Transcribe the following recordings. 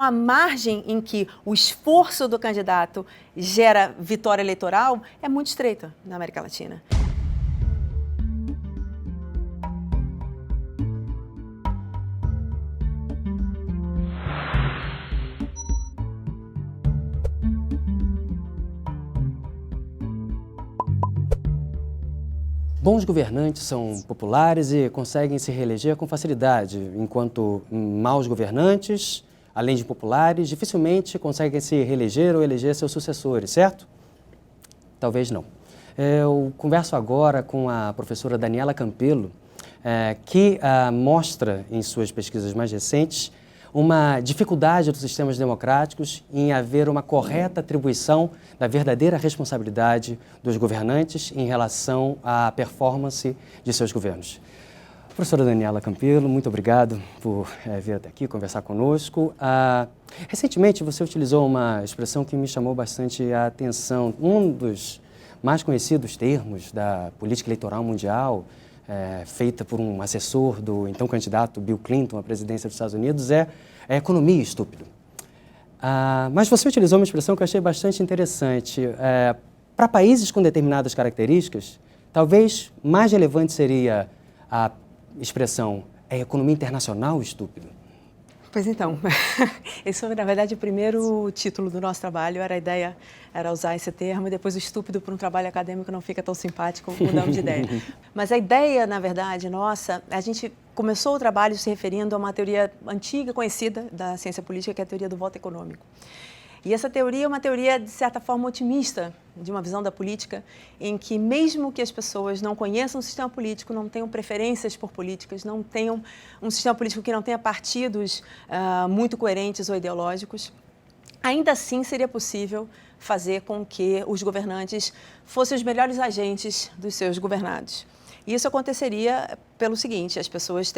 A margem em que o esforço do candidato gera vitória eleitoral é muito estreita na América Latina. Bons governantes são populares e conseguem se reeleger com facilidade, enquanto maus governantes, além de populares, dificilmente conseguem se reeleger ou eleger seus sucessores, certo? Talvez não. Eu converso agora com a professora Daniela Campelo, que mostra em suas pesquisas mais recentes uma dificuldade dos sistemas democráticos em haver uma correta atribuição da verdadeira responsabilidade dos governantes em relação à performance de seus governos. Professora Daniela Campelo, muito obrigado por vir até aqui conversar conosco. Recentemente você utilizou uma expressão que me chamou bastante a atenção. Um dos mais conhecidos termos da política eleitoral mundial, feita por um assessor do então candidato Bill Clinton à presidência dos Estados Unidos, é economia estúpido. Mas você utilizou uma expressão que eu achei bastante interessante. Para países com determinadas características, talvez mais relevante seria a expressão economia internacional estúpido. Pois então, esse foi, na verdade, o primeiro título do nosso trabalho, a ideia era usar esse termo, e depois o estúpido para um trabalho acadêmico não fica tão simpático, mudamos de ideia. Mas a ideia, na verdade, nossa, a gente começou o trabalho se referindo a uma teoria antiga, conhecida da ciência política, que é a teoria do voto econômico. E essa teoria é uma teoria, de certa forma, otimista, de uma visão da política, em que mesmo que as pessoas não conheçam o sistema político, não tenham preferências por políticas, não tenham um sistema político que não tenha partidos muito coerentes ou ideológicos, ainda assim seria possível fazer com que os governantes fossem os melhores agentes dos seus governados. E isso aconteceria pelo seguinte: as pessoas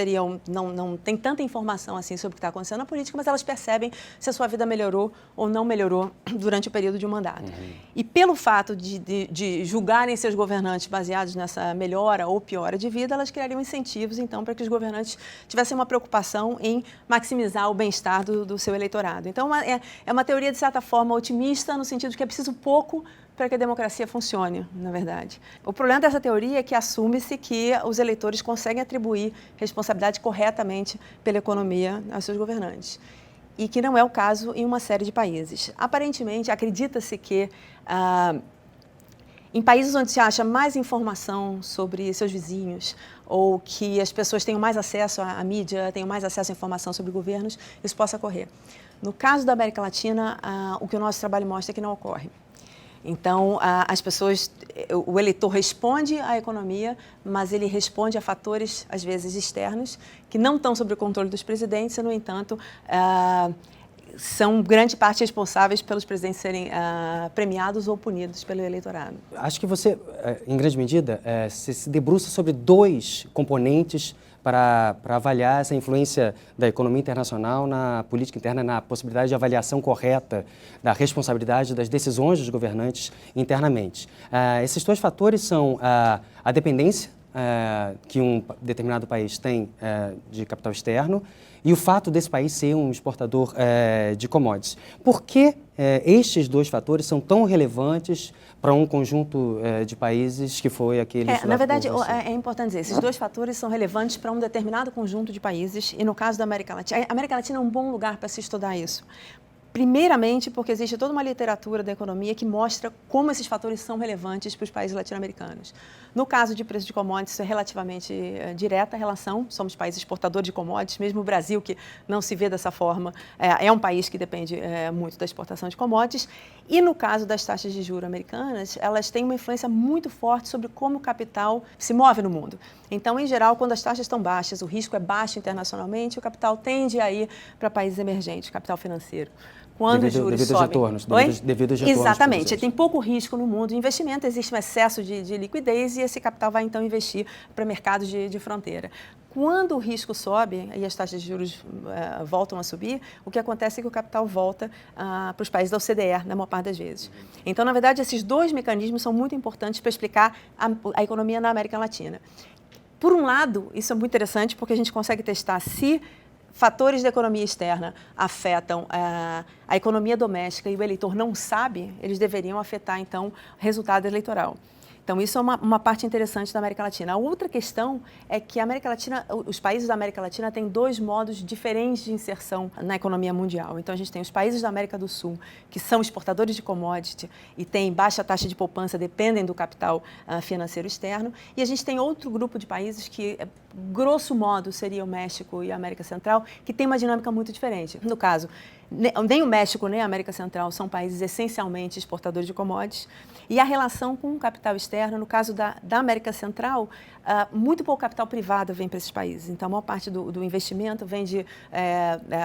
não têm tanta informação assim sobre o que está acontecendo na política, mas elas percebem se a sua vida melhorou ou não melhorou durante o período de um mandato. E pelo fato de julgarem seus governantes baseados nessa melhora ou piora de vida, elas criariam incentivos, então, para que os governantes tivessem uma preocupação em maximizar o bem-estar do seu eleitorado. Então, é uma teoria, de certa forma, otimista, no sentido de que é preciso pouco para que a democracia funcione, na verdade. O problema dessa teoria é que assume-se que os eleitores conseguem atribuir responsabilidade corretamente pela economia aos seus governantes, e que não é o caso em uma série de países. Aparentemente, acredita-se que em países onde se acha mais informação sobre seus vizinhos, ou que as pessoas tenham mais acesso à mídia, tenham mais acesso à informação sobre governos, isso possa ocorrer. No caso da América Latina, o que o nosso trabalho mostra é que não ocorre. Então, o eleitor responde à economia, mas ele responde a fatores, às vezes, externos, que não estão sob o controle dos presidentes e, no entanto, são grande parte responsáveis pelos presidentes serem premiados ou punidos pelo eleitorado. Acho que você, em grande medida, se debruça sobre dois componentes para avaliar essa influência da economia internacional na política interna, na possibilidade de avaliação correta da responsabilidade das decisões dos governantes internamente. Esses dois fatores são a dependência que um determinado país tem de capital externo e o fato desse país ser um exportador de commodities. Por que estes dois fatores são tão relevantes para um conjunto de países que foi aquele... Na verdade, é importante dizer, esses dois fatores são relevantes para um determinado conjunto de países, e no caso da América Latina, a América Latina é um bom lugar para se estudar isso. Primeiramente, porque existe toda uma literatura da economia que mostra como esses fatores são relevantes para os países latino-americanos. No caso de preço de commodities, isso é relativamente direta a relação. Somos países exportadores de commodities, mesmo o Brasil, que não se vê dessa forma, é um país que depende muito da exportação de commodities. E no caso das taxas de juros americanas, elas têm uma influência muito forte sobre como o capital se move no mundo. Então, em geral, quando as taxas estão baixas, o risco é baixo internacionalmente, o capital tende a ir para países emergentes, capital financeiro. Quando os juros sobem... Devido aos retornos. Exatamente. Tem pouco risco no mundo de investimento, existe um excesso de liquidez e esse capital vai, então, investir para mercados de fronteira. Quando o risco sobe e as taxas de juros voltam a subir, o que acontece é que o capital volta para os países da OCDE, na maior parte das vezes. Então, na verdade, esses dois mecanismos são muito importantes para explicar a economia na América Latina. Por um lado, isso é muito interessante porque a gente consegue testar se fatores da economia externa afetam a economia doméstica e o eleitor não sabe, eles deveriam afetar, então, o resultado eleitoral. Então, isso é uma parte interessante da América Latina. A outra questão é que a América Latina, os países da América Latina têm dois modos diferentes de inserção na economia mundial. Então, a gente tem os países da América do Sul, que são exportadores de commodity e têm baixa taxa de poupança, dependem do capital financeiro externo. E a gente tem outro grupo de países que, grosso modo, seria o México e a América Central, que tem uma dinâmica muito diferente. No caso, nem o México nem a América Central são países essencialmente exportadores de commodities. E a relação com o capital externo, no caso da América Central, muito pouco capital privado vem para esses países. Então, a maior parte do investimento vem de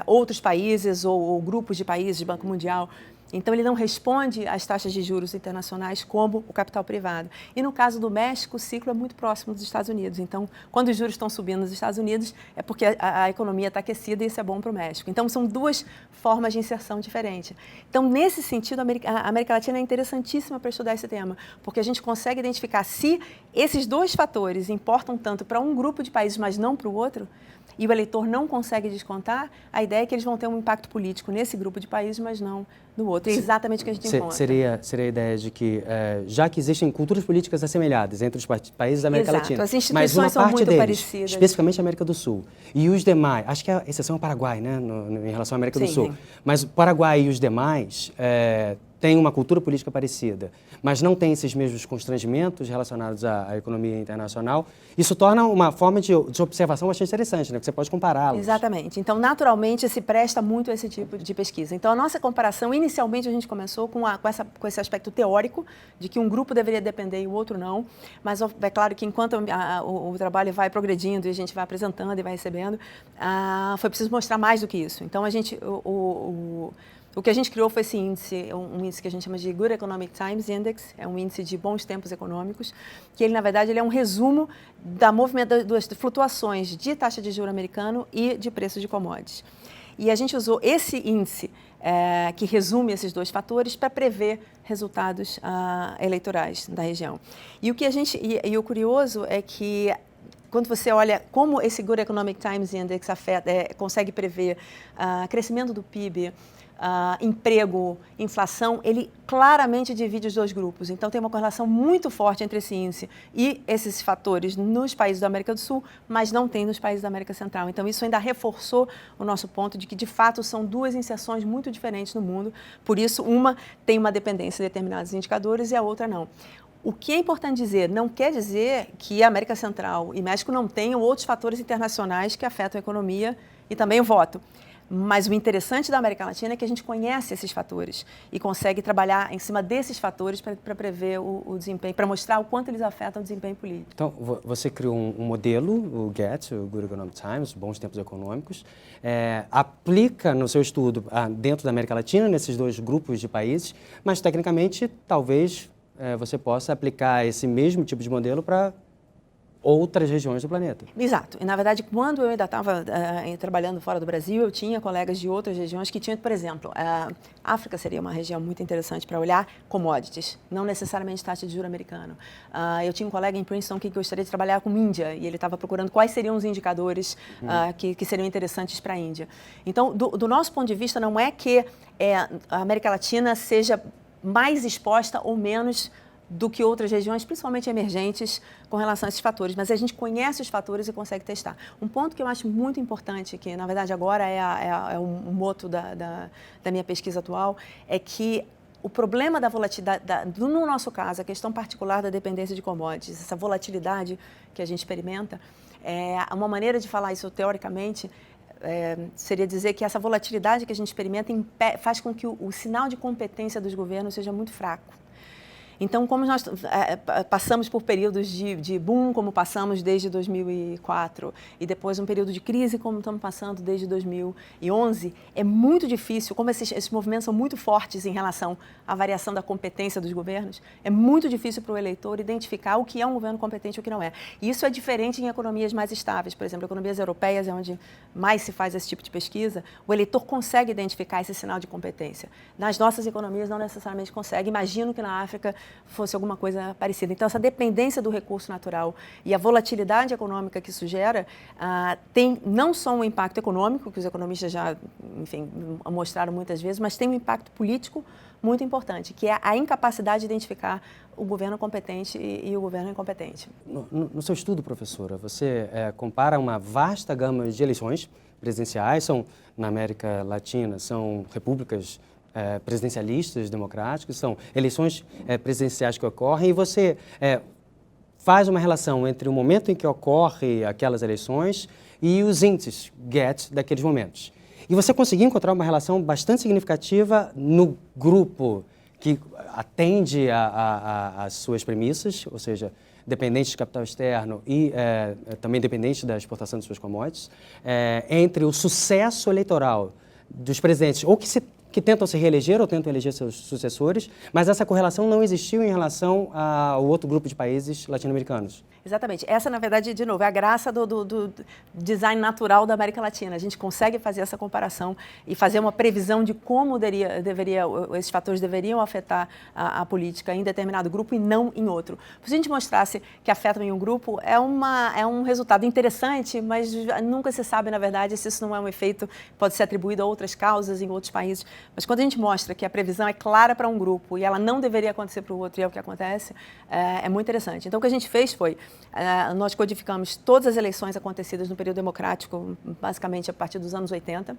outros países ou grupos de países, Banco Mundial. Então, ele não responde às taxas de juros internacionais como o capital privado. E no caso do México, o ciclo é muito próximo dos Estados Unidos. Então, quando os juros estão subindo nos Estados Unidos, é porque a economia está aquecida e isso é bom para o México. Então, são duas formas de inserção diferentes. Então, nesse sentido, a América Latina é interessantíssima para estudar esse tema, porque a gente consegue identificar se esses dois fatores importam tanto para um grupo de países, mas não para o outro, e o eleitor não consegue descontar, a ideia é que eles vão ter um impacto político nesse grupo de países, mas não no outro. É exatamente o que a gente encontra. Seria a ideia de que, já que existem culturas políticas assemelhadas entre os países da América Latina, as instituições mas uma são parte muito deles, parecidas. especificamente a América do Sul, e os demais, acho que a exceção é o Paraguai, né, em relação à América do Sul, mas o Paraguai e os demais têm uma cultura política parecida, mas não têm esses mesmos constrangimentos relacionados à economia internacional. Isso torna uma forma de observação bastante interessante, né? Que você pode compará-los. Exatamente. Então, naturalmente, se presta muito a esse tipo de pesquisa. Então, a nossa comparação, inicialmente, a gente começou com esse aspecto teórico, de que um grupo deveria depender e o outro não, mas é claro que enquanto o trabalho vai progredindo e a gente vai apresentando e vai recebendo, foi preciso mostrar mais do que isso. Então, o que a gente criou foi esse índice, um índice que a gente chama de Good Economic Times Index, é um índice de bons tempos econômicos, que ele, na verdade, ele é um resumo das flutuações de taxa de juros americano e de preço de commodities. E a gente usou esse índice, que resume esses dois fatores, para prever resultados eleitorais da região. E o curioso é que, quando você olha como esse Good Economic Times Index consegue prever crescimento do PIB, emprego, inflação, ele claramente divide os dois grupos. Então, tem uma correlação muito forte entre esse índice e esses fatores nos países da América do Sul, mas não tem nos países da América Central. Então, isso ainda reforçou o nosso ponto de que, de fato, são duas inserções muito diferentes no mundo. Por isso, uma tem uma dependência de determinados indicadores e a outra não. O que é importante dizer, não quer dizer que a América Central e México não tenham outros fatores internacionais que afetam a economia e também o voto. Mas o interessante da América Latina é que a gente conhece esses fatores e consegue trabalhar em cima desses fatores para prever o desempenho, para mostrar o quanto eles afetam o desempenho político. Então, você criou um modelo, o GET, o Good Economic Times, Bons Tempos Econômicos, aplica no seu estudo dentro da América Latina, nesses dois grupos de países, mas, tecnicamente, talvez você possa aplicar esse mesmo tipo de modelo para outras regiões do planeta. Exato. E, na verdade, quando eu ainda estava trabalhando fora do Brasil, eu tinha colegas de outras regiões que tinham, por exemplo, a África seria uma região muito interessante para olhar commodities, não necessariamente taxa de juros americano. Eu tinha um colega em Princeton que gostaria de trabalhar com Índia e ele estava procurando quais seriam os indicadores que seriam interessantes para a Índia. Então, do nosso ponto de vista, não é que a América Latina seja mais exposta ou menos do que outras regiões, principalmente emergentes, com relação a esses fatores. Mas a gente conhece os fatores e consegue testar. Um ponto que eu acho muito importante, que na verdade agora é o moto da minha pesquisa atual, é que o problema da volatilidade, no nosso caso, a questão particular da dependência de commodities, essa volatilidade que a gente experimenta, uma maneira de falar isso teoricamente seria dizer que essa volatilidade que a gente experimenta faz com que o sinal de competência dos governos seja muito fraco. Então, como nós passamos por períodos de boom, como passamos desde 2004, e depois um período de crise, como estamos passando desde 2011, é muito difícil, como esses movimentos são muito fortes em relação à variação da competência dos governos, é muito difícil para o eleitor identificar o que é um governo competente e o que não é. E isso é diferente em economias mais estáveis, por exemplo, economias europeias, é onde mais se faz esse tipo de pesquisa, o eleitor consegue identificar esse sinal de competência. Nas nossas economias não necessariamente consegue. Imagino que na África fosse alguma coisa parecida. Então, essa dependência do recurso natural e a volatilidade econômica que isso gera tem não só um impacto econômico, que os economistas já, enfim, mostraram muitas vezes, mas tem um impacto político muito importante, que é a incapacidade de identificar o governo competente e o governo incompetente. No seu estudo, professora, você compara uma vasta gama de eleições presidenciais, na América Latina, são repúblicas presidencialistas, democráticas, são eleições presidenciais que ocorrem, e você faz uma relação entre o momento em que ocorre aquelas eleições e os índices GET daqueles momentos. E você conseguiu encontrar uma relação bastante significativa no grupo que atende às suas premissas, ou seja, dependente de capital externo e também dependente da exportação de suas commodities, entre o sucesso eleitoral dos presidentes, ou que tentam se reeleger ou tentam eleger seus sucessores, mas essa correlação não existiu em relação ao outro grupo de países latino-americanos. Exatamente. Essa, na verdade, de novo, é a graça do design natural da América Latina. A gente consegue fazer essa comparação e fazer uma previsão de como esses fatores deveriam afetar a política em determinado grupo e não em outro. Se a gente mostrasse que afetam em um grupo, é um resultado interessante, mas nunca se sabe, na verdade, se isso não é um efeito que pode ser atribuído a outras causas em outros países. Mas quando a gente mostra que a previsão é clara para um grupo e ela não deveria acontecer para o outro, e é o que acontece, é muito interessante. Então, o que a gente fez foi, nós codificamos todas as eleições acontecidas no período democrático, basicamente a partir dos anos 80,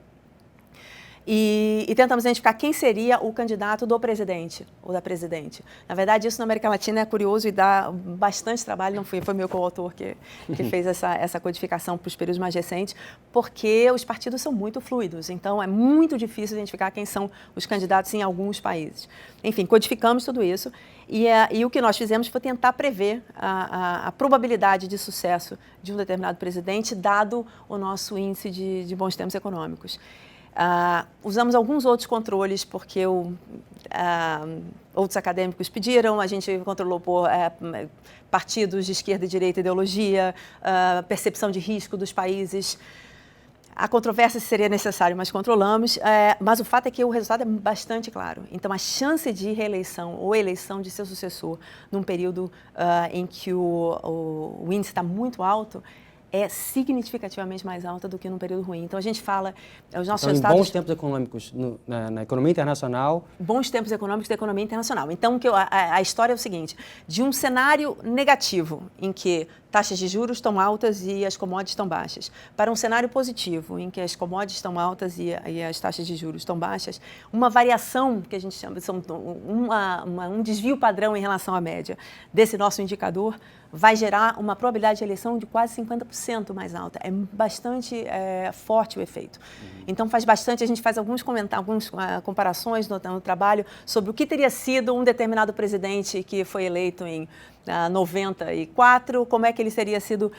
e tentamos identificar quem seria o candidato do presidente ou da presidente. Na verdade, isso na América Latina é curioso e dá bastante trabalho, não foi meu coautor que fez essa codificação para os períodos mais recentes, porque os partidos são muito fluidos, então é muito difícil identificar quem são os candidatos em alguns países. Enfim, codificamos tudo isso e o que nós fizemos foi tentar prever a probabilidade de sucesso de um determinado presidente, dado o nosso índice de bons tempos econômicos. Usamos alguns outros controles, porque outros acadêmicos pediram, a gente controlou por partidos de esquerda e direita, ideologia, percepção de risco dos países. Há controvérsia se seria necessário, mas controlamos. Mas o fato é que o resultado é bastante claro. Então, a chance de reeleição ou eleição de seu sucessor num período em que o índice está muito alto é significativamente mais alta do que num período ruim. Então, a gente fala, os nossos resultados... bons tempos econômicos na economia internacional... Bons tempos econômicos da economia internacional. Então, a história é o seguinte, de um cenário negativo, em que taxas de juros estão altas e as commodities estão baixas, para um cenário positivo, em que as commodities estão altas e as taxas de juros estão baixas, uma variação, que a gente chama, um desvio padrão em relação à média desse nosso indicador, vai gerar uma probabilidade de eleição de quase 50% mais alta. É bastante forte o efeito. Então, a gente faz algumas comparações no trabalho sobre o que teria sido um determinado presidente que foi eleito em 94, como é que ele teria sido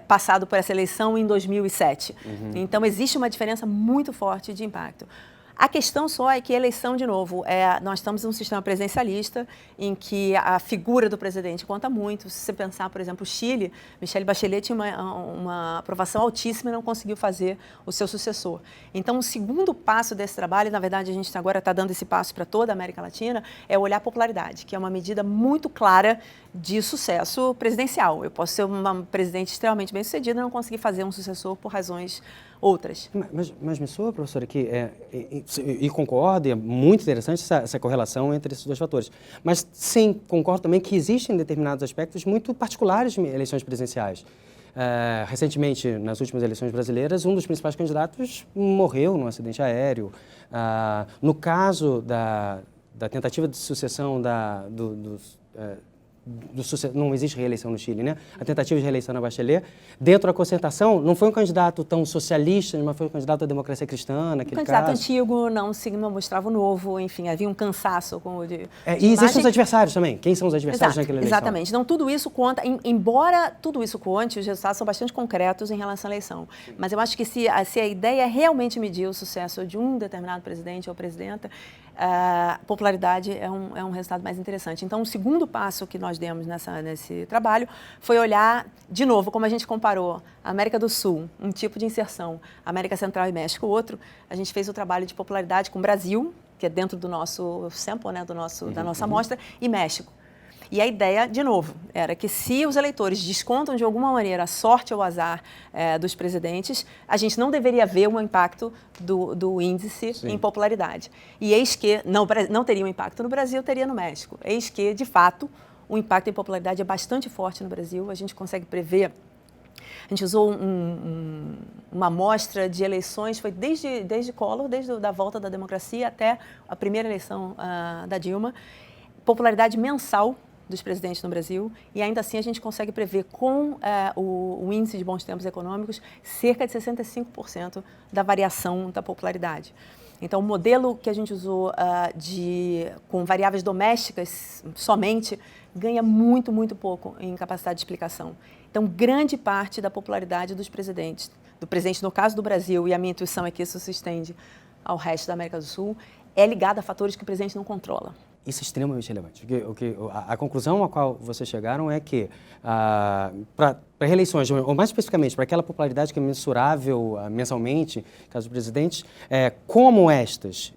passado por essa eleição em 2007. Então, existe uma diferença muito forte de impacto. A questão só é que a eleição, de novo, nós estamos num sistema presidencialista em que a figura do presidente conta muito. Se você pensar, por exemplo, o Chile, Michelle Bachelet tinha uma aprovação altíssima e não conseguiu fazer o seu sucessor. Então, o segundo passo desse trabalho, na verdade, a gente agora está dando esse passo para toda a América Latina, é olhar a popularidade, que é uma medida muito clara de sucesso presidencial. Eu posso ser uma presidente extremamente bem-sucedida e não conseguir fazer um sucessor por razões outras. Mas me soa, professora, que e concordo, e é muito interessante essa correlação entre esses dois fatores. Mas sim, concordo também que existem determinados aspectos muito particulares de eleições presidenciais. Recentemente, nas últimas eleições brasileiras, um dos principais candidatos morreu num acidente aéreo. No caso da tentativa de sucessão não existe reeleição no Chile, né? A tentativa de reeleição na Bachelet, dentro da concertação, não foi um candidato tão socialista, mas foi um candidato à democracia cristã, naquele caso. Um candidato antigo, não mostrava o novo, enfim, havia um cansaço de e existem os adversários também. Quem são os adversários naquela eleição? Exatamente. Então, tudo isso conta, embora tudo isso conte, os resultados são bastante concretos em relação à eleição. Mas eu acho que se a ideia é realmente medir o sucesso de um determinado presidente ou presidenta, a popularidade é um resultado mais interessante. Então, o segundo passo que nós demos nesse trabalho foi olhar, de novo, como a gente comparou a América do Sul, um tipo de inserção, América Central e México, outro. A gente fez o trabalho de popularidade com o Brasil, que é dentro do nosso sample, né, da nossa amostra, e México. E a ideia, de novo, era que se os eleitores descontam de alguma maneira a sorte ou o azar dos presidentes, a gente não deveria ver um impacto do índice em popularidade. E eis que não teria um impacto no Brasil, teria no México. Eis que, de fato, o impacto em popularidade é bastante forte no Brasil, a gente consegue prever. A gente usou uma amostra de eleições, foi desde Collor, desde a volta da democracia até a primeira eleição da Dilma, popularidade mensal dos presidentes no Brasil, e ainda assim a gente consegue prever com o índice de bons tempos econômicos cerca de 65% da variação da popularidade. Então, o modelo que a gente usou com variáveis domésticas somente ganha muito, muito pouco em capacidade de explicação. Então, grande parte da popularidade dos presidentes, do presidente no caso do Brasil, e a minha intuição é que isso se estende ao resto da América do Sul, é ligado a fatores que o presidente não controla. Isso é extremamente relevante. A conclusão a qual vocês chegaram é que, para reeleições, ou mais especificamente para aquela popularidade que é mensurável mensalmente, caso do presidente, como estas,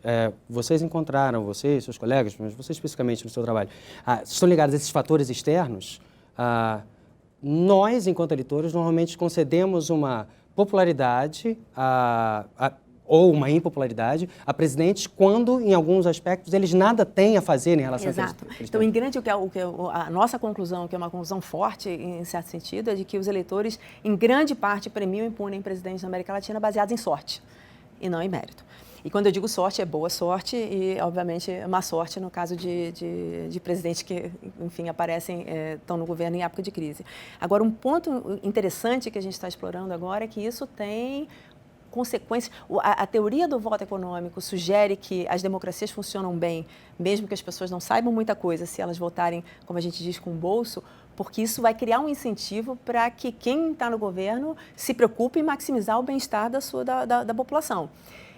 vocês encontraram, vocês, seus colegas, mas você especificamente no seu trabalho, estão ligados a esses fatores externos, nós, enquanto eleitores, normalmente concedemos uma popularidade ou uma impopularidade a presidentes quando, em alguns aspectos, eles nada têm a fazer em relação Exato. Então, em grande, a nossa conclusão, que é uma conclusão forte, em certo sentido, é de que os eleitores, em grande parte, premiam e punem presidentes da América Latina baseados em sorte e não em mérito. E quando eu digo sorte, é boa sorte e, obviamente, má sorte no caso de presidentes que, enfim, estão no governo em época de crise. Agora, um ponto interessante que a gente está explorando agora é que isso tem consequências. A teoria do voto econômico sugere que as democracias funcionam bem, mesmo que as pessoas não saibam muita coisa, se elas votarem, como a gente diz, com o bolso, porque isso vai criar um incentivo para que quem está no governo se preocupe em maximizar o bem-estar da população.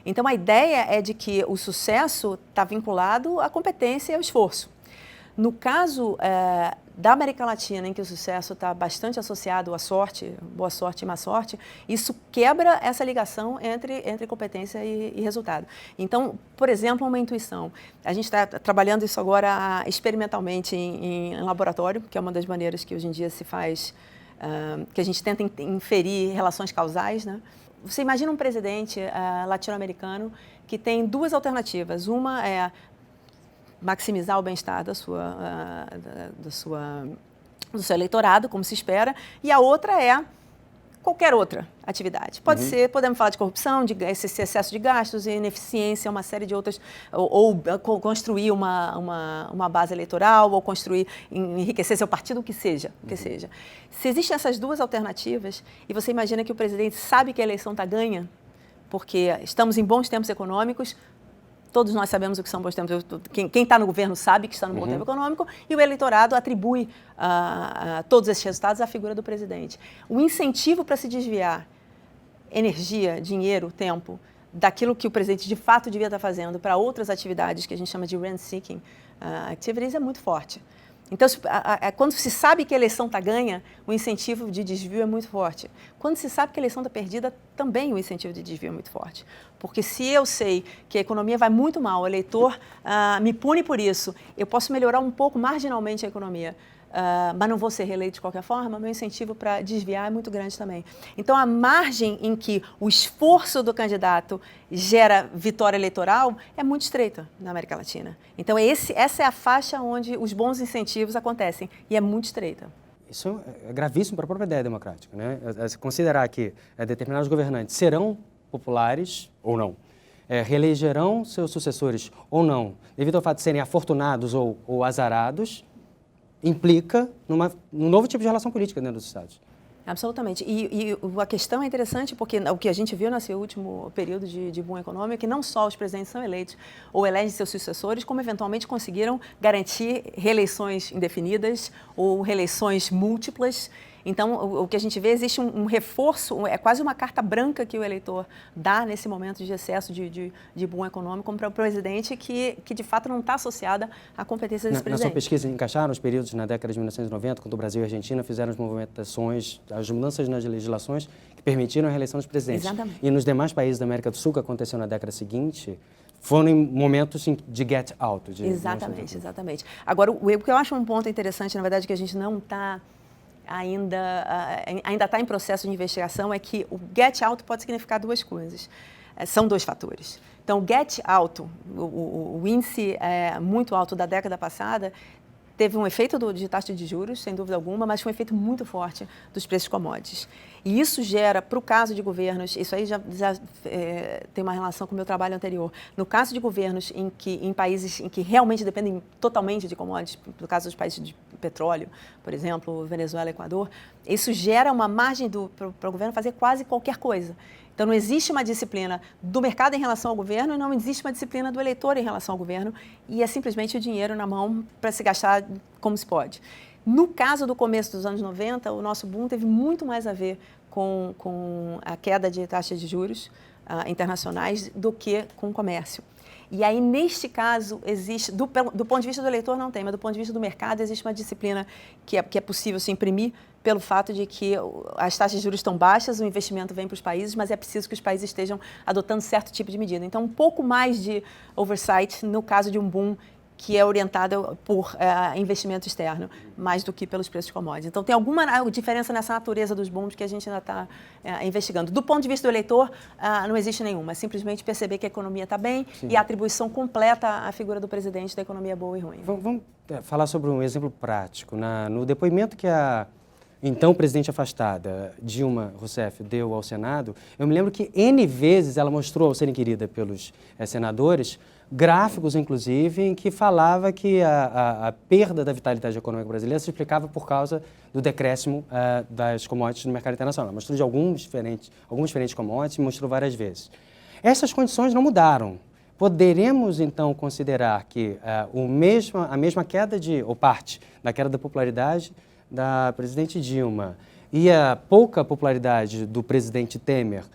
Então, a ideia é de que o sucesso está vinculado à competência e ao esforço. No caso da América Latina, em que o sucesso está bastante associado à sorte, boa sorte e má sorte, isso quebra essa ligação entre competência e resultado. Então, por exemplo, uma intuição. A gente está trabalhando isso agora experimentalmente em laboratório, que é uma das maneiras que hoje em dia se faz, que a gente tenta inferir relações causais, né? Você imagina um presidente latino-americano que tem duas alternativas. Uma é maximizar o bem-estar do seu eleitorado, como se espera, e a outra é qualquer outra atividade. Pode ser, podemos falar de corrupção, de esse excesso de gastos, ineficiência, uma série de outras, ou construir uma base eleitoral, ou enriquecer seu partido, o que seja. Se existem essas duas alternativas, e você imagina que o presidente sabe que a eleição está ganha, porque estamos em bons tempos econômicos, todos nós sabemos o que são bons tempos. Quem está no governo sabe que está no bom tempo econômico e o eleitorado atribui todos esses resultados à figura do presidente. O incentivo para se desviar energia, dinheiro, tempo daquilo que o presidente de fato devia estar fazendo para outras atividades que a gente chama de rent-seeking activities é muito forte. Então, quando se sabe que a eleição está ganha, o incentivo de desvio é muito forte. Quando se sabe que a eleição está perdida, também o incentivo de desvio é muito forte. Porque se eu sei que a economia vai muito mal, o eleitor me pune por isso, eu posso melhorar um pouco marginalmente a economia, mas não vou ser reeleito de qualquer forma, meu incentivo para desviar é muito grande também. Então, a margem em que o esforço do candidato gera vitória eleitoral é muito estreita na América Latina. Então, essa é a faixa onde os bons incentivos acontecem, e é muito estreita. Isso é gravíssimo para a própria ideia democrática, né? Considerar que determinados governantes serão populares ou não, reelegerão seus sucessores ou não, devido ao fato de serem afortunados ou azarados, implica num novo tipo de relação política dentro dos Estados. Absolutamente. E a questão é interessante porque o que a gente viu nesse último período de boom econômico é que não só os presidentes são eleitos ou elegem seus sucessores, como eventualmente conseguiram garantir reeleições indefinidas ou reeleições múltiplas. Então, o que a gente vê, existe um reforço, é quase uma carta branca que o eleitor dá nesse momento de excesso de boom econômico para o presidente que de fato não está associada à competência desse presidente. Na sua pesquisa, encaixaram os períodos na década de 1990, quando o Brasil e a Argentina fizeram as movimentações, as mudanças nas legislações que permitiram a reeleição dos presidentes. Exatamente. E nos demais países da América do Sul, que aconteceu na década seguinte, foram em momentos de get out. Exatamente. Agora, o que eu acho um ponto interessante, na verdade, que a gente não está ainda está em processo de investigação, é que o get out pode significar duas coisas. São dois fatores. Então, o get out, o índice muito alto da década passada, teve um efeito de taxa de juros, sem dúvida alguma, mas foi um efeito muito forte dos preços commodities. E isso gera, para o caso de governos, isso aí já tem uma relação com o meu trabalho anterior. No caso de governos em países em que realmente dependem totalmente de commodities, no caso dos países de petróleo, por exemplo, Venezuela, Equador, isso gera uma margem para o governo fazer quase qualquer coisa. Então, não existe uma disciplina do mercado em relação ao governo e não existe uma disciplina do eleitor em relação ao governo, e é simplesmente o dinheiro na mão para se gastar como se pode. No caso do começo dos anos 90, o nosso boom teve muito mais a ver com a queda de taxas de juros internacionais do que com o comércio. E aí, neste caso, existe, do ponto de vista do eleitor não tem, mas do ponto de vista do mercado existe uma disciplina que é possível se imprimir pelo fato de que as taxas de juros estão baixas, o investimento vem para os países, mas é preciso que os países estejam adotando certo tipo de medida. Então, um pouco mais de oversight no caso de um boom que é orientado por investimento externo, mais do que pelos preços de commodities. Então, tem alguma diferença nessa natureza dos booms que a gente ainda está investigando. Do ponto de vista do eleitor, não existe nenhuma. É simplesmente perceber que a economia está bem. Sim. E a atribuição completa à figura do presidente da economia boa e ruim. Vamos falar sobre um exemplo prático. No depoimento que a então presidente afastada, Dilma Rousseff, deu ao Senado, eu me lembro que N vezes ela mostrou, ao ser inquirida pelos senadores, gráficos, inclusive, em que falava que a perda da vitalidade econômica brasileira se explicava por causa do decréscimo das commodities no mercado internacional. Ela mostrou de alguns diferentes commodities e mostrou várias vezes. Essas condições não mudaram. Poderemos, então, considerar que a mesma queda ou parte da queda da popularidade da presidente Dilma e a pouca popularidade do presidente Temer,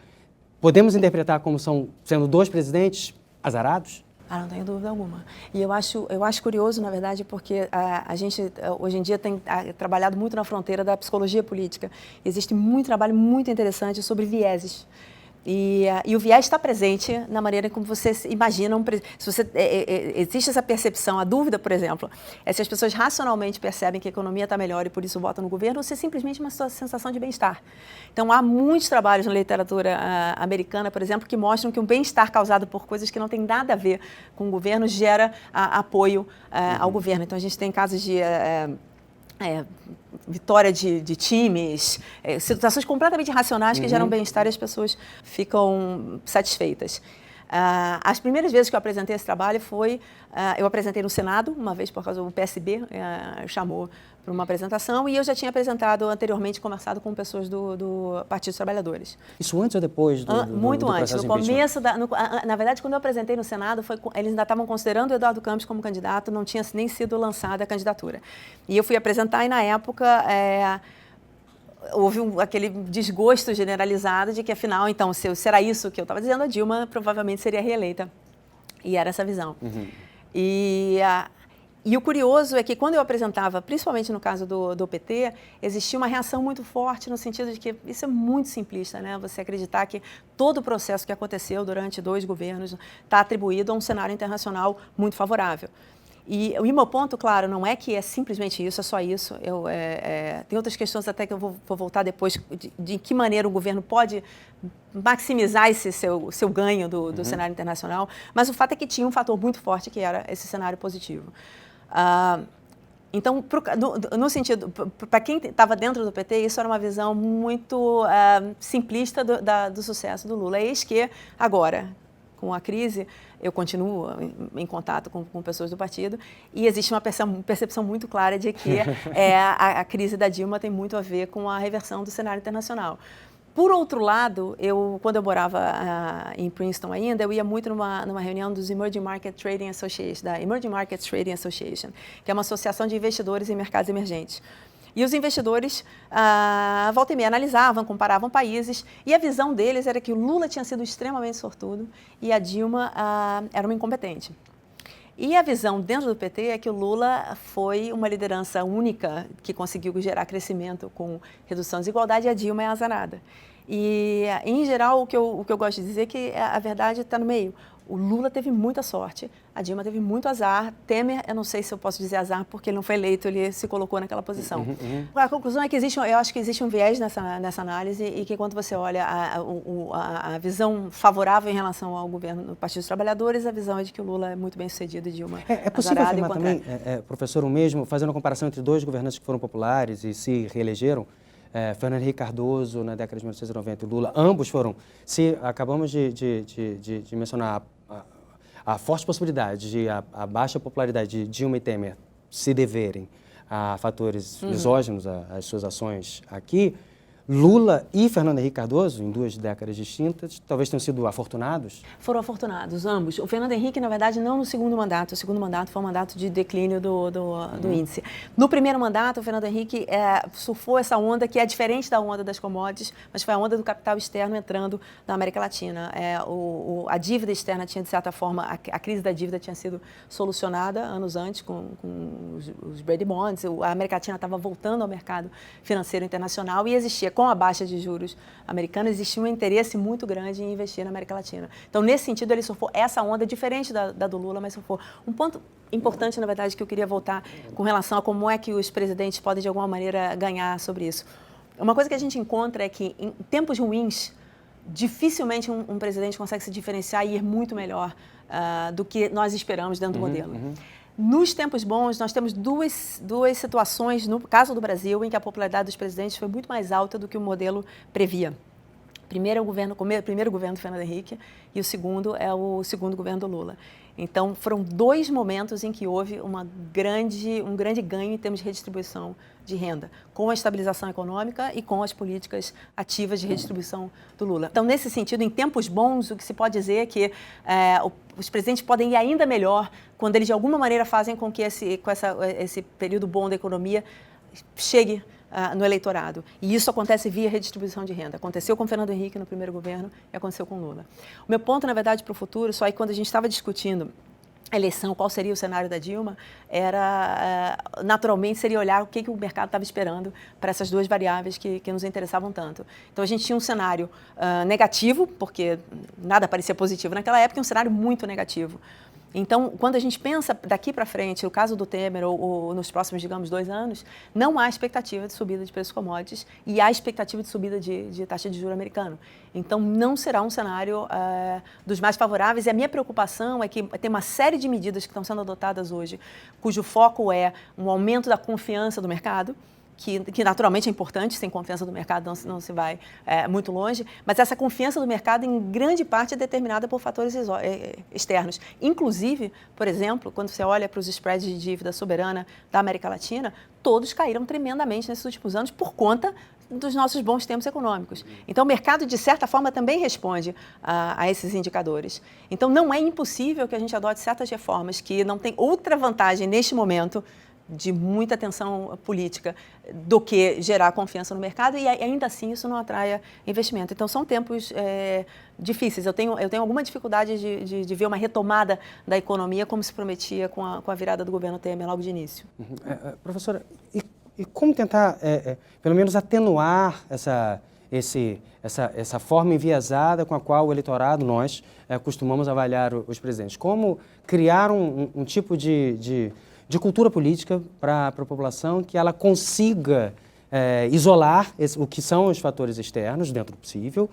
podemos interpretar como sendo dois presidentes azarados? Não tenho dúvida alguma. E eu acho curioso, na verdade, porque a gente, hoje em dia, tem trabalhado muito na fronteira da psicologia política. Existe muito trabalho muito interessante sobre vieses. E o viés está presente na maneira como você imagina existe essa percepção, a dúvida, por exemplo, é se as pessoas racionalmente percebem que a economia está melhor e por isso votam no governo, ou se é simplesmente uma sensação de bem-estar. Então, há muitos trabalhos na literatura americana, por exemplo, que mostram que um bem-estar causado por coisas que não têm nada a ver com o governo gera apoio ao governo. Então, a gente tem casos de vitória de times, situações completamente irracionais que geram bem-estar e as pessoas ficam satisfeitas. As primeiras vezes que eu apresentei esse trabalho eu apresentei no Senado, uma vez por causa do PSB, chamou para uma apresentação, e eu já tinha apresentado anteriormente, conversado com pessoas do Partido dos Trabalhadores. Isso antes ou depois do Muito do antes. No começo, na verdade, quando eu apresentei no Senado, eles ainda estavam considerando o Eduardo Campos como candidato, não tinha nem sido lançada a candidatura. E eu fui apresentar, e na época houve aquele desgosto generalizado de que, afinal, então, se era isso que eu estava dizendo, a Dilma provavelmente seria reeleita. E era essa visão. E o curioso é que, quando eu apresentava, principalmente no caso do PT, existia uma reação muito forte no sentido de que isso é muito simplista, né? Você acreditar que todo o processo que aconteceu durante 2 governos está atribuído a um cenário internacional muito favorável. E o meu ponto, claro, não é que é simplesmente isso, é só isso. Tem outras questões até que eu vou voltar depois, de que maneira o governo pode maximizar esse seu ganho do cenário internacional, mas o fato é que tinha um fator muito forte que era esse cenário positivo. Então, no sentido, para quem estava dentro do PT, isso era uma visão muito simplista do sucesso do Lula. Eis que, agora, com a crise, eu continuo em contato com pessoas do partido e existe uma percepção muito clara de que a crise da Dilma tem muito a ver com a reversão do cenário internacional. Por outro lado, quando eu morava em Princeton ainda, eu ia muito numa reunião dos Emerging Market Trading Association, da Emerging Markets Trading Association, que é uma associação de investidores em mercados emergentes. E os investidores, volta e meia, analisavam, comparavam países, e a visão deles era que o Lula tinha sido extremamente sortudo e a Dilma era uma incompetente. E a visão dentro do PT é que o Lula foi uma liderança única que conseguiu gerar crescimento com redução de desigualdade e a Dilma é azarada. E, em geral, o que eu gosto de dizer é que a verdade está no meio. O Lula teve muita sorte, a Dilma teve muito azar, Temer, eu não sei se eu posso dizer azar porque ele não foi eleito, ele se colocou naquela posição. A conclusão é que eu acho que existe um viés nessa análise e que quando você olha a visão favorável em relação ao governo do Partido dos Trabalhadores, a visão é de que o Lula é muito bem sucedido e Dilma É possível afirmar também, professor, o mesmo, fazendo a comparação entre dois governantes que foram populares e se reelegeram, Fernando Henrique Cardoso na década de 1990 e Lula, ambos foram, se acabamos de mencionar a forte possibilidade de a baixa popularidade de Dilma e Temer se deverem a fatores exógenos às suas ações aqui, Lula e Fernando Henrique Cardoso, em duas décadas distintas, talvez tenham sido afortunados? Foram afortunados, ambos. O Fernando Henrique, na verdade, não no segundo mandato. O segundo mandato foi um mandato de declínio do índice. No primeiro mandato, o Fernando Henrique surfou essa onda que é diferente da onda das commodities, mas foi a onda do capital externo entrando na América Latina. A dívida externa tinha, de certa forma, a crise da dívida tinha sido solucionada anos antes com os Brady Bonds. A América Latina estava voltando ao mercado financeiro internacional e existia, com a baixa de juros americana, existia um interesse muito grande em investir na América Latina. Então, nesse sentido, ele surfou essa onda diferente da do Lula, mas surfou. Um ponto importante, na verdade, que eu queria voltar com relação a como é que os presidentes podem, de alguma maneira, ganhar sobre isso. Uma coisa que a gente encontra é que, em tempos ruins, dificilmente um presidente consegue se diferenciar e ir muito melhor do que nós esperamos dentro do modelo. Nos tempos bons, nós temos duas situações, no caso do Brasil, em que a popularidade dos presidentes foi muito mais alta do que o modelo previa. Primeiro governo do Fernando Henrique e o segundo é o segundo governo do Lula. Então, foram dois momentos em que houve um grande ganho em termos de redistribuição de renda, com a estabilização econômica e com as políticas ativas de redistribuição do Lula. Então, nesse sentido, em tempos bons, o que se pode dizer é que os presidentes podem ir ainda melhor quando eles, de alguma maneira, fazem com que esse período bom da economia chegue no eleitorado. E isso acontece via redistribuição de renda. Aconteceu com o Fernando Henrique no primeiro governo e aconteceu com o Lula. O meu ponto, na verdade, para o futuro, só aí quando a gente estava discutindo a eleição, qual seria o cenário da Dilma, naturalmente seria olhar o que o mercado estava esperando para essas duas variáveis que nos interessavam tanto. Então, a gente tinha um cenário negativo, porque nada parecia positivo naquela época, e um cenário muito negativo. Então, quando a gente pensa daqui para frente, o caso do Temer ou nos próximos, digamos, 2 anos, não há expectativa de subida de preços commodities e há expectativa de subida de taxa de juros americano. Então, não será um cenário dos mais favoráveis. E a minha preocupação é que tem uma série de medidas que estão sendo adotadas hoje, cujo foco é um aumento da confiança do mercado, que naturalmente é importante, sem confiança do mercado não se vai muito longe, mas essa confiança do mercado, em grande parte, é determinada por fatores externos. Inclusive, por exemplo, quando você olha para os spreads de dívida soberana da América Latina, todos caíram tremendamente nesses últimos anos por conta dos nossos bons tempos econômicos. Então, o mercado, de certa forma, também responde a esses indicadores. Então, não é impossível que a gente adote certas reformas que não têm outra vantagem neste momento de muita tensão política do que gerar confiança no mercado e ainda assim isso não atraia investimento. Então são tempos difíceis. Eu tenho alguma dificuldade de ver uma retomada da economia como se prometia com a virada do governo Temer logo de início. Professora, e como tentar, pelo menos, atenuar essa forma enviesada com a qual o eleitorado, nós, costumamos avaliar os presidentes? Como criar um tipo de cultura política para a população que ela consiga isolar o que são os fatores externos, dentro do possível,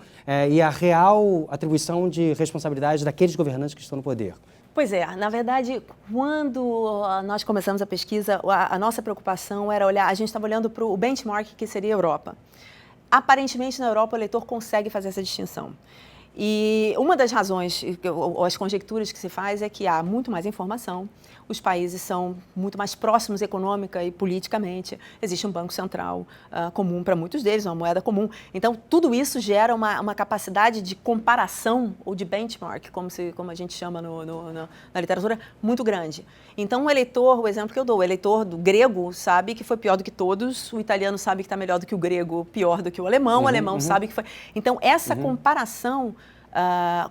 e a real atribuição de responsabilidade daqueles governantes que estão no poder? Pois é, na verdade, quando nós começamos a pesquisa, a nossa preocupação era olhar, a gente estava olhando para o benchmark que seria a Europa. Aparentemente, na Europa, o eleitor consegue fazer essa distinção. E uma das razões, ou as conjecturas que se faz, é que há muito mais informação, os países são muito mais próximos econômica e politicamente, existe um banco central comum para muitos deles, uma moeda comum. Então, tudo isso gera uma capacidade de comparação, ou de benchmark, como a gente chama na literatura, muito grande. Então, o exemplo que eu dou, o eleitor do grego sabe que foi pior do que todos, o italiano sabe que está melhor do que o grego, pior do que o alemão sabe que foi... Então, essa comparação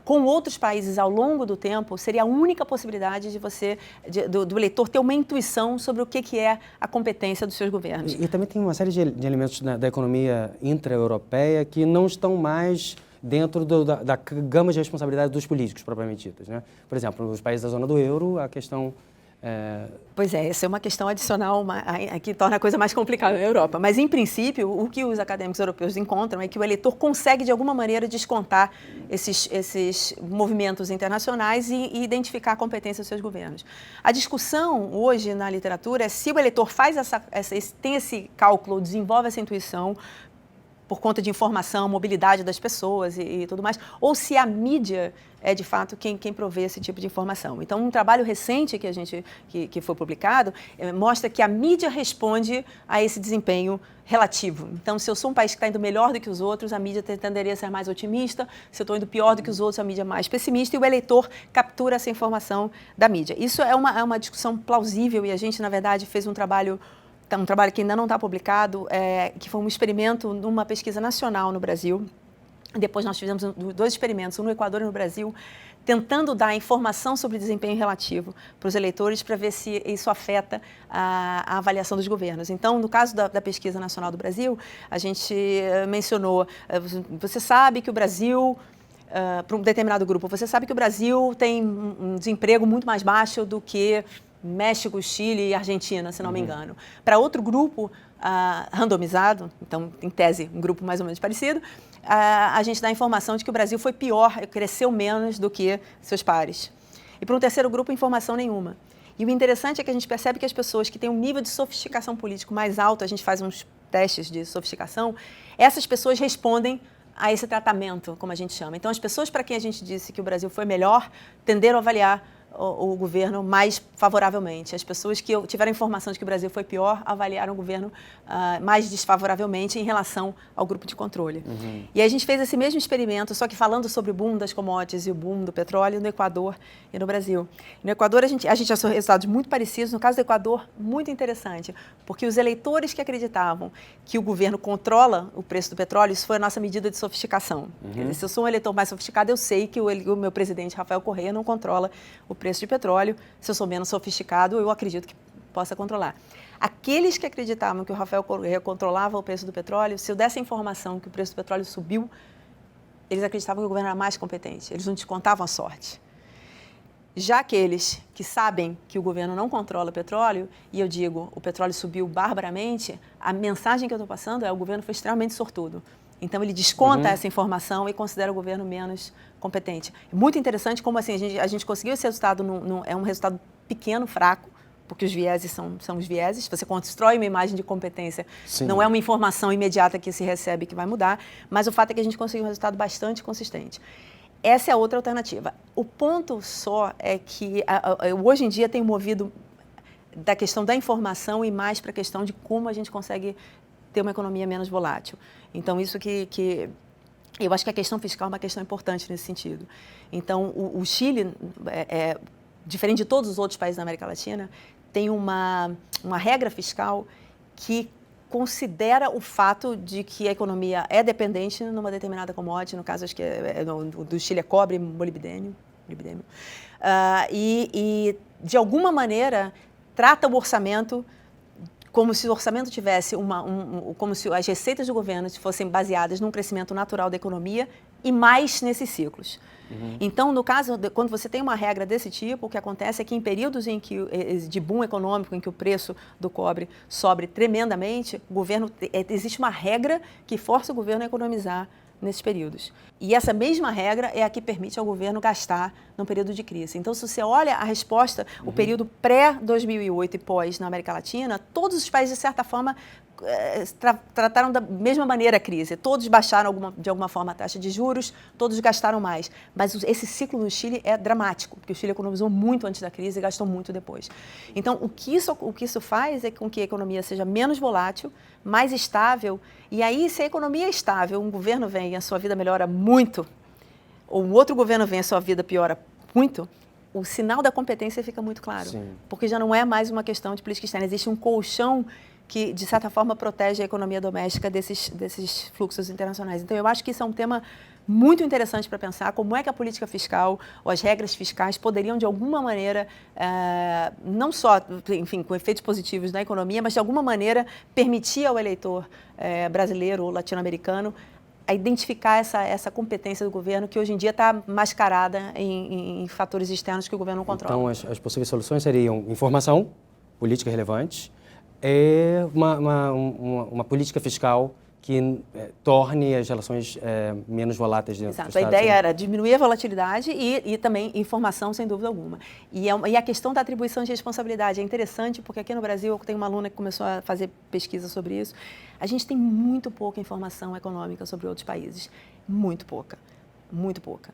com outros países ao longo do tempo seria a única possibilidade do eleitor ter uma intuição sobre o que é a competência dos seus governos. E também tem uma série de elementos da economia intra-europeia que não estão mais dentro da gama de responsabilidade dos políticos, propriamente ditas, né? Por exemplo, nos países da zona do euro, a questão... Pois é, essa é uma questão adicional que torna a coisa mais complicada na Europa. Mas, em princípio, o que os acadêmicos europeus encontram é que o eleitor consegue, de alguma maneira, descontar esses movimentos internacionais e identificar a competência dos seus governos. A discussão hoje na literatura é se o eleitor faz tem esse cálculo, desenvolve essa intuição por conta de informação, mobilidade das pessoas e tudo mais, ou se a mídia é, de fato, quem provê esse tipo de informação. Então, um trabalho recente que foi publicado mostra que a mídia responde a esse desempenho relativo. Então, se eu sou um país que está indo melhor do que os outros, a mídia tenderia a ser mais otimista. Se eu estou indo pior do que os outros, a mídia é mais pessimista. E o eleitor captura essa informação da mídia. Isso é uma discussão plausível e a gente, na verdade, fez um trabalho que ainda não está publicado, que foi um experimento numa pesquisa nacional no Brasil. Depois nós fizemos 2 experimentos, um no Equador e no Brasil, tentando dar informação sobre desempenho relativo para os eleitores para ver se isso afeta a avaliação dos governos. Então, no caso da pesquisa nacional do Brasil, a gente mencionou, você sabe que o Brasil... para um determinado grupo, você sabe que o Brasil tem um desemprego muito mais baixo do que México, Chile e Argentina, se não me engano. Para outro grupo randomizado, então, em tese, um grupo mais ou menos parecido, a gente dá a informação de que o Brasil foi pior, cresceu menos do que seus pares. E para um terceiro grupo, informação nenhuma. E o interessante é que a gente percebe que as pessoas que têm um nível de sofisticação político mais alto, a gente faz uns testes de sofisticação, essas pessoas respondem a esse tratamento, como a gente chama. Então, as pessoas para quem a gente disse que o Brasil foi melhor, tenderam a avaliar o governo mais favoravelmente. As pessoas que tiveram informação de que o Brasil foi pior, avaliaram o governo mais desfavoravelmente em relação ao grupo de controle. E aí a gente fez esse mesmo experimento, só que falando sobre o boom das commodities e o boom do petróleo no Equador e no Brasil. No Equador, a gente achou resultados muito parecidos. No caso do Equador, muito interessante, porque os eleitores que acreditavam que o governo controla o preço do petróleo, isso foi a nossa medida de sofisticação. Quer dizer, se eu sou um eleitor mais sofisticado, eu sei que o meu presidente, Rafael Correa, não controla o preço de petróleo. Se eu sou menos sofisticado, eu acredito que possa controlar. Aqueles que acreditavam que o Rafael Correa controlava o preço do petróleo, se eu desse a informação que o preço do petróleo subiu, eles acreditavam que o governo era mais competente, eles não descontavam a sorte. Já aqueles que sabem que o governo não controla o petróleo, e eu digo, o petróleo subiu barbaramente, a mensagem que eu estou passando é o governo foi extremamente sortudo. Então, ele desconta essa informação e considera o governo menos competente. Muito interessante como assim, a gente conseguiu esse resultado, é um resultado pequeno, fraco, porque os vieses são os vieses. Você constrói uma imagem de competência, Sim. Não é uma informação imediata que se recebe que vai mudar, mas o fato é que a gente conseguiu um resultado bastante consistente. Essa é a outra alternativa. O ponto só é que hoje em dia tem movido da questão da informação e mais para a questão de como a gente consegue ter uma economia menos volátil. Então, isso que eu acho que a questão fiscal é uma questão importante nesse sentido. Então, o Chile, diferente de todos os outros países da América Latina, tem uma regra fiscal que considera o fato de que a economia é dependente numa determinada commodity, no caso, acho que do Chile é cobre, molibdênio, e, de alguma maneira, trata o orçamento como se o orçamento tivesse como se as receitas do governo fossem baseadas num crescimento natural da economia e mais nesses ciclos. Então, no caso, quando você tem uma regra desse tipo, o que acontece é que em períodos de boom econômico, em que o preço do cobre sobe tremendamente, existe uma regra que força o governo a economizar nesses períodos. E essa mesma regra é a que permite ao governo gastar num período de crise. Então, se você olha a resposta, o período pré-2008 e pós na América Latina, todos os países, de certa forma, trataram da mesma maneira a crise. Todos baixaram, de alguma forma, a taxa de juros, todos gastaram mais. Mas esse ciclo no Chile é dramático, porque o Chile economizou muito antes da crise e gastou muito depois. Então, o que isso faz é com que a economia seja menos volátil, mais estável. E aí, se a economia é estável, um governo vem e a sua vida melhora muito, ou um outro governo vem e a sua vida piora muito, o sinal da competência fica muito claro. Sim. Porque já não é mais uma questão de política externa. Existe um colchão que, de certa forma, protege a economia doméstica desses fluxos internacionais. Então, eu acho que isso é um tema muito interessante para pensar como é que a política fiscal ou as regras fiscais poderiam, de alguma maneira, não só, enfim, com efeitos positivos na economia, mas, de alguma maneira, permitir ao eleitor brasileiro ou latino-americano a identificar essa competência do governo que hoje em dia está mascarada em fatores externos que o governo não controla. Então, as possíveis soluções seriam informação, política relevante, uma política fiscal que torne as relações menos voláteis dentro do Estado. A ideia era diminuir a volatilidade e também informação, sem dúvida alguma. E a questão da atribuição de responsabilidade é interessante, porque aqui no Brasil, eu tenho uma aluna que começou a fazer pesquisa sobre isso, a gente tem muito pouca informação econômica sobre outros países. Muito pouca. Muito pouca.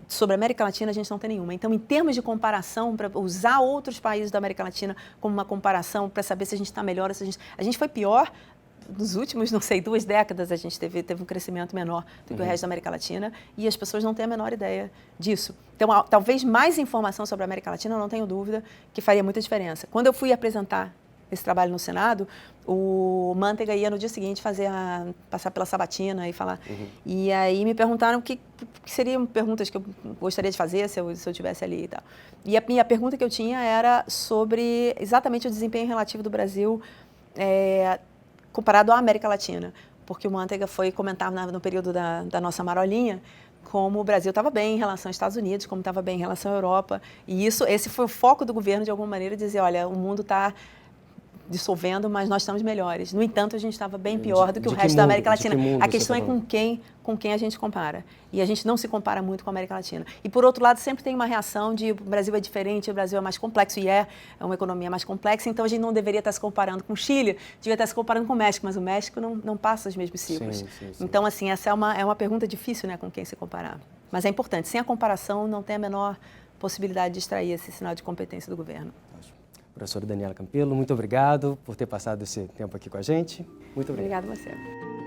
Sobre a América Latina, a gente não tem nenhuma. Então, em termos de comparação, para usar outros países da América Latina como uma comparação, para saber se a gente está melhor, se a gente foi pior. Nos últimos, não sei, 2 décadas, a gente teve um crescimento menor do que o resto da América Latina e as pessoas não têm a menor ideia disso. Então, talvez mais informação sobre a América Latina, eu não tenho dúvida, que faria muita diferença. Quando eu fui apresentar esse trabalho no Senado, o Manteiga ia no dia seguinte passar pela sabatina e falar. E aí me perguntaram o que seriam perguntas que eu gostaria de fazer se eu estivesse ali e tal. E a minha pergunta que eu tinha era sobre exatamente o desempenho relativo do Brasil comparado à América Latina, porque o Manteiga foi comentar no período da nossa marolinha como o Brasil estava bem em relação aos Estados Unidos, como estava bem em relação à Europa, e esse foi o foco do governo, de alguma maneira, dizer, olha, o mundo está dissolvendo, mas nós estamos melhores. No entanto, a gente estava bem pior do que o resto da América Latina. A questão é com quem a gente compara. E a gente não se compara muito com a América Latina. E, por outro lado, sempre tem uma reação de o Brasil é diferente, o Brasil é mais complexo, e é uma economia mais complexa, então a gente não deveria estar se comparando com o Chile, devia estar se comparando com o México, mas o México não passa os mesmos ciclos. Sim. Então, assim, essa é uma pergunta difícil, né, com quem se comparar. Mas é importante, sem a comparação, não tem a menor possibilidade de extrair esse sinal de competência do governo. Professora Daniela Campelo, muito obrigado por ter passado esse tempo aqui com a gente. Muito obrigado. Obrigada a você.